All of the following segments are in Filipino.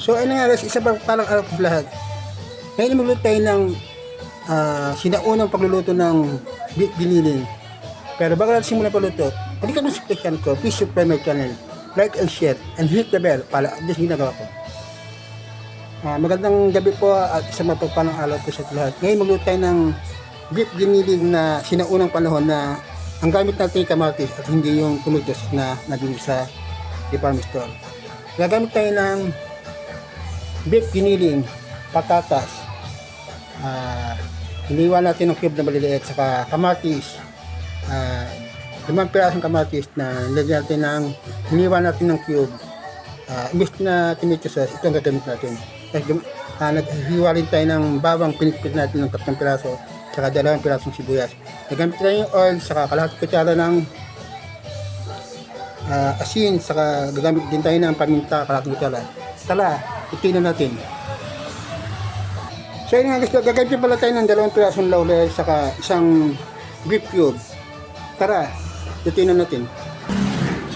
So ano nga guys, isa pa parang alam ko lahat. Ngayon magluto tayo ng sinaunang pagluluto ng beef giniling. Pero bago natin simulan pagluto, hindi ka subscribe ko, please subscribe my channel, like and share, and hit the bell para update ginagawa ko. Magandang gabi po at isa mapagpalang araw po sa lahat. Ngayon magluto tayo ng beef giniling na sinaunang panahon na ang gamit natin ay kamatis at hindi yung tumutos na naging sa department store. Gagamit tayo ng beef giniling, patatas, hiniwa natin ng cube na maliliit, saka kamatis, 5 pirasong kamatis na nilagyan natin ng hiniwa natin ng cube. Imbis na tomato sauce, ito ang gagamit natin. Naghiwa rin tayo ng bawang, pinipit natin ng 3 piraso, saka 2 pirasong sibuyas. Nagamit tayo yung oil, saka kalahating kutsara ng asin, saka gagamit din tayo ng paminta, kalahating kutsara. Tala, itinan natin. So yun nga guys, gagamit pala tayo ng 2 pirasong laurel, saka isang beef cube. Tara, itinan natin.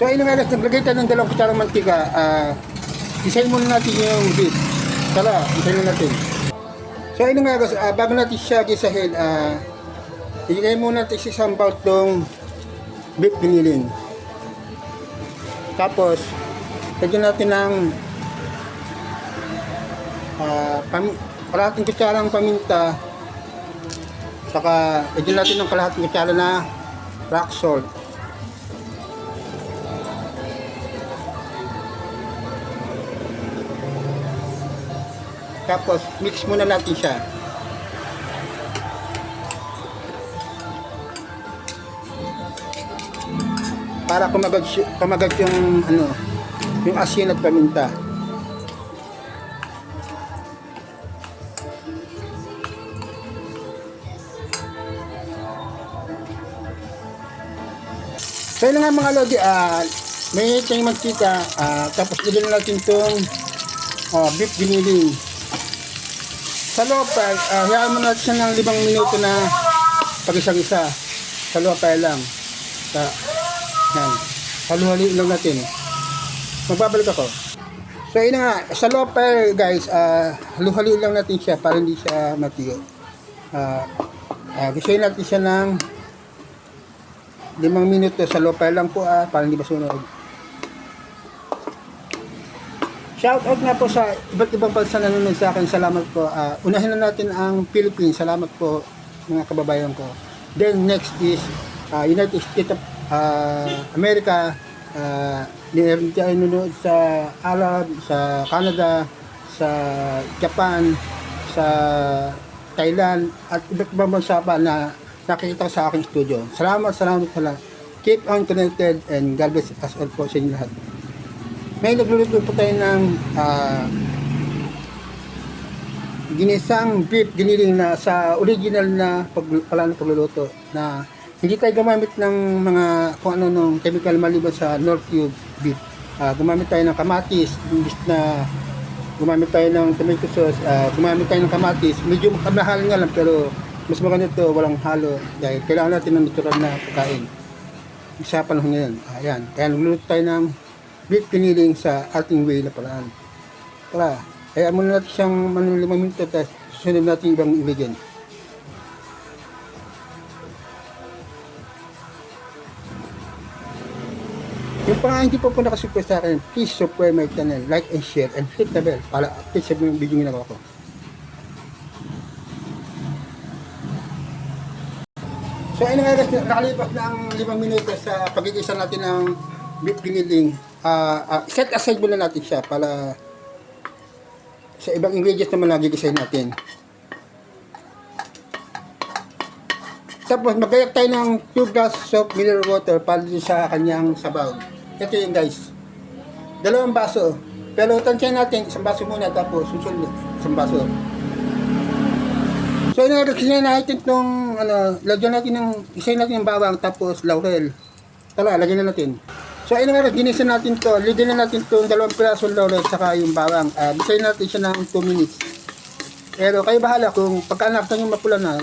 So ayun nga guys, naglagay tayo ng 2 kutsarang mantika. Isayin muna natin yung beef. Tara, isayin natin. So ayun nga guys, bago natin siya gisahin, ilagay muna natin sa isang bowl tong beef giniling. Tapos lagyan natin ng kalahating kutsarang paminta, saka lagyan natin ng kalahating kutsara na rock salt. Tapos mix muna natin siya. Para kumagat yung yung asin at paminta. So yun nga mga lodi, may tayong mantika, tapos ilagay natin itong beef giniling. Sa loob, hayaan mo natin siya ng 5 minuto na pag-isang-isa. Sa loob lang. Yan. Halu-haluin lang natin. Magbabalik ako. So yun nga, sa loob guys, halu-haluin lang natin siya para hindi siya matiyo. Gisayin natin siya ng 5 minuto sa loob lang po, para hindi masunog. Shout out nga po sa iba't ibang bansa na nanonood sa akin. Salamat po. Unahin na natin ang Philippines. Salamat po mga kababayan ko. Then next is United States of America. Meron tayo nanonood sa Arab, sa Canada, sa Japan, sa Thailand, at iba't ibang bansa pa na nakikita sa aking studio. Salamat pala. Keep on connected and God bless us all po sa inyo lahat. Ngayon nagluluto po tayo ng ginisang beef giniling na sa original na pagluluto, na hindi tayo gumamit ng mga kung ano nung chemical maliban sa North Cube beef. Gumamit tayo ng kamatis, imbis na gumamit tayo ng tomato sauce, gumamit tayo ng kamatis. Medyo mahal nga lang, pero mas maganda ito walang halo dahil kailangan natin ng natural na pagkain sa panahon ngayon. Ayan, kaya nagluluto tayo ng beef giniling sa ating way na paraan. Tara, kaya muna natin siyang 5 minuto, tapos susunod natin ibang ingredients. Yung pa nga hindi po nakasubscribe sa akin, please subscribe my channel, like and share, and hit the bell para update sa mga video ginagawa ko. So ayun nga guys, nakalipas na ang 5 minuto sa pagigisa natin ng beef giniling. Set aside muna natin siya para sa ibang ingredients naman na gigisahin natin. Tapos magayak tayo ng 2 glass of mineral water para sa kanyang sabaw. Ito yun guys, 2 baso, pero tansyahin natin 1 baso muna, tapos susunod 1 baso. So yun nga, gisahin natin itong lagyan natin isahin natin ng bawang, tapos laurel. Tara, lagyan na natin. So ayun nga, ginisa natin to. Lagyan na natin itong 2 pirasong laurel saka yung bawang. Gisahin natin siya ng 2 minutes. Pero kayo bahala kung pagka nakita nyo mapula na,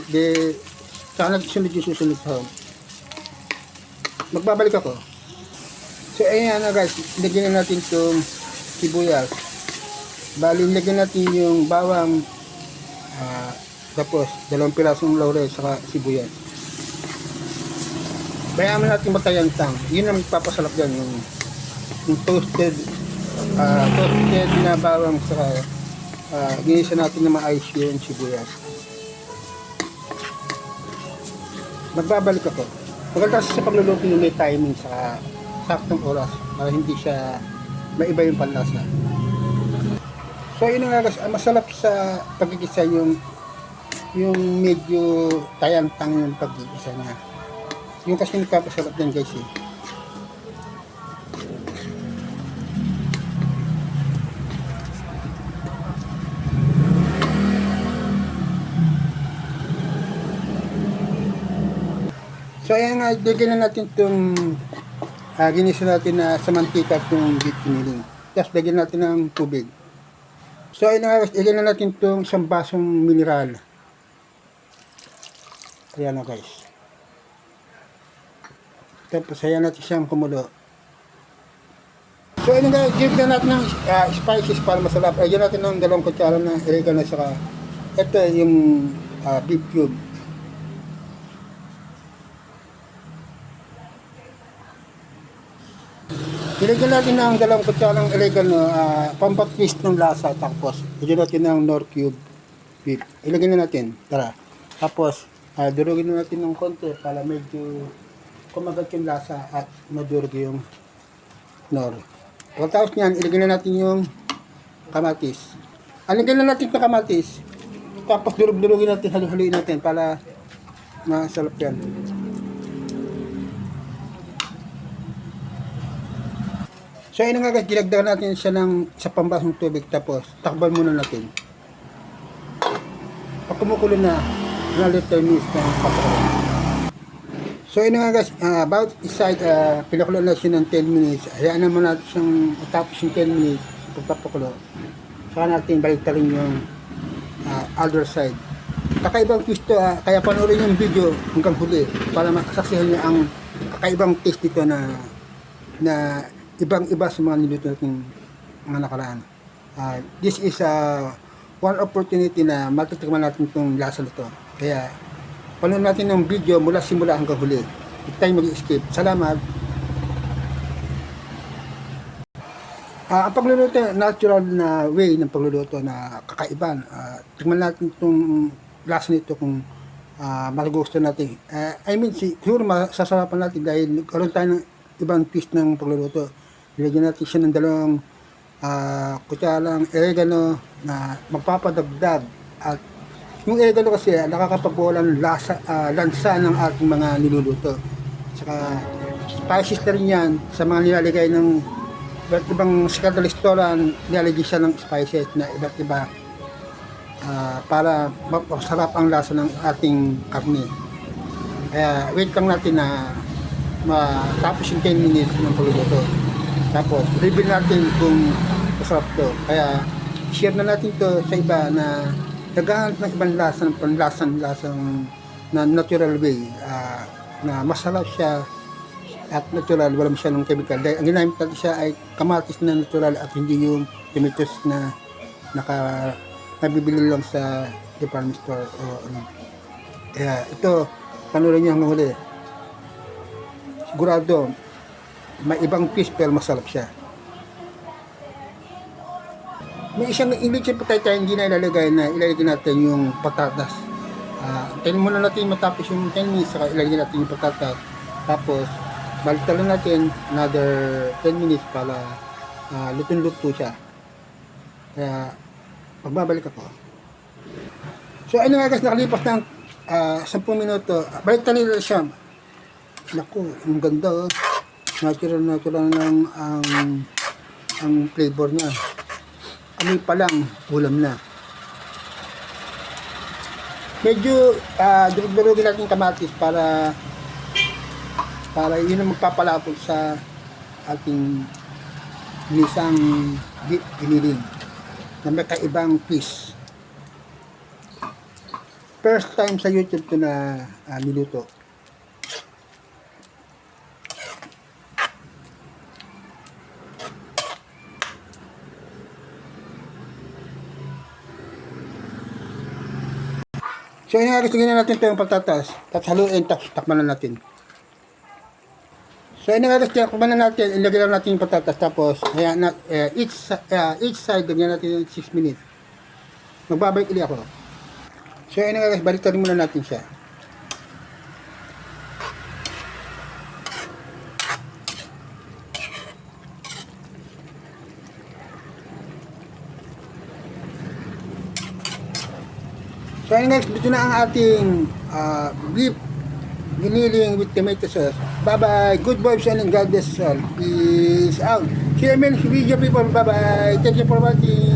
saka nagsunod yung susunod sa home. Magbabalik ako. So ayun na guys, lagyan na natin itong sibuyas. Bali, lagyan natin yung bawang, tapos 2 pirasong laurel saka sibuyas. Bayaan natin magkayantang. Yun ang magpapasalap dyan, yung toasted na bawang saka ginisa natin na maayos yung sibuyas. Magbabalik ako. Pagkatapos sa pagluluto yung may timing sa saktong oras para hindi siya maiba yung panlasa. So yun nga guys, masarap sa pagkikisa yung medyo tayantang yung pagkikisa niya. Yung kasi nagpapasarap din guys eh. So ayan nga, lagyan na natin itong ginisa natin na sa mantika itong beef kiniling. Tapos lagyan natin ng tubig. So ayun nga guys, lagyan na natin itong isang basong mineral. Ayan na guys. Tapos ayan natin siyang kumulo. So ayun nga, give na natin ng spices para masarap. Ayan natin ng 2 kutsara ng oregano saka ito yung beef cube. Ilagyan natin ng 2 kutsarang oregano, pampatwist ng lasa. Tapos, ilagyan natin ng Knorr cube beef. Ilagyan na natin. Tara. Tapos, durugin na natin ng konti para medyo kumagat yung lasa at madurog yung Knorr. Pagkatapos niyan, ilagyan na natin yung kamatis. Ilagyan na natin yung kamatis. Tapos, durug-durugin natin, haluhaluin natin para masarap yan. So ayun nga guys, dilagdagan natin siya ng sa pambasong tubig tapos takban muna natin. Pag kumukulo na, another 10 minutes na papakulo. So ayun nga guys, about side, pinakulo na siya ng 10 minutes. Hayaan naman natin siyang matapos yung 10 minutes pagpapakulo. Saka natin baliktarin yung other side. Kakaibang twist to, kaya panoorin yung video hanggang huli para makasaksihan niya ang kakaibang taste dito na ibang-iba sa mga niluto natin mga nakaraan. This is one opportunity na matutikman natin itong lasa nito. Kaya, panood natin ng video mula simula hanggang huli. Huwag tayong mag-skip. Salamat! Ang pagluluto, natural na way ng pagluluto na kakaiban. Tingnan natin itong lasa nito kung magugustuhan natin. I mean, siguro masasarapan natin dahil karoon tayo ng ibang twist ng pagluluto. Ilagyan natin siya ng 2 kutsarang oregano na magpapadagdag. At yung oregano kasi nakakapagbuo ng lansa ng ating mga niluluto. Saka spices na rin yan sa mga nilalagay ng iba't ibang sikat na restaurant, nilalagay siya ng spices na iba't iba para masarap ang lasa ng ating karne. Kaya wait lang natin na matapos yung 10 minutes ng pagluluto. Tapos, reveal natin kung masarap to. Kaya, share na natin to sa iba na naghahanap ng ibang lasa, ng panlasang na natural way. Na masarap siya at natural, walang siya ng chemical. Dahil ang ginamit natin siya ay kamatis na natural at hindi yung tomatoes na nabibili lang sa department store o ano. Kaya, ito, panoorin niyo hanggang huli. Sigurado, may ibang twist pero masarap siya. May isang ingredient po tayo hindi na ilalagay na ilalagay natin yung patatas. Tayo muna natin matapos yung 10 minutes saka ilalagay natin yung patatas. Tapos baliktad natin another 10 minutes para lutong-luto siya. Kaya pagbabalik ako. So ano nga guys, nakalipas ng 10 minuto. Baliktad nila siya. Naku, ang ganda oh. Natural ng ang flavor niya. Amoy pa lang, ulam na. Medyo durug-durugin natin kamatis para yun ang magpapalapot sa ating ginisang beef giniling na may kaibang twist. First time sa YouTube ko na niluto. So, yun nga guys, tingnan natin ito yung patatas. Tapos haluin, tapos takman na natin. So, yun nga guys, takman na natin. Ilagay lang natin yung patatas. Tapos, each side, ganyan natin yung 6 minutes. Magbabalik ulit ako. So, yun nga guys, baliktarin muna natin siya. So ayun guys, dito na ang ating beef giniling with tomato sauce. Bye bye, good vibes and God bless us all. Peace out. See you in the next video people. Bye bye. Thank you for watching.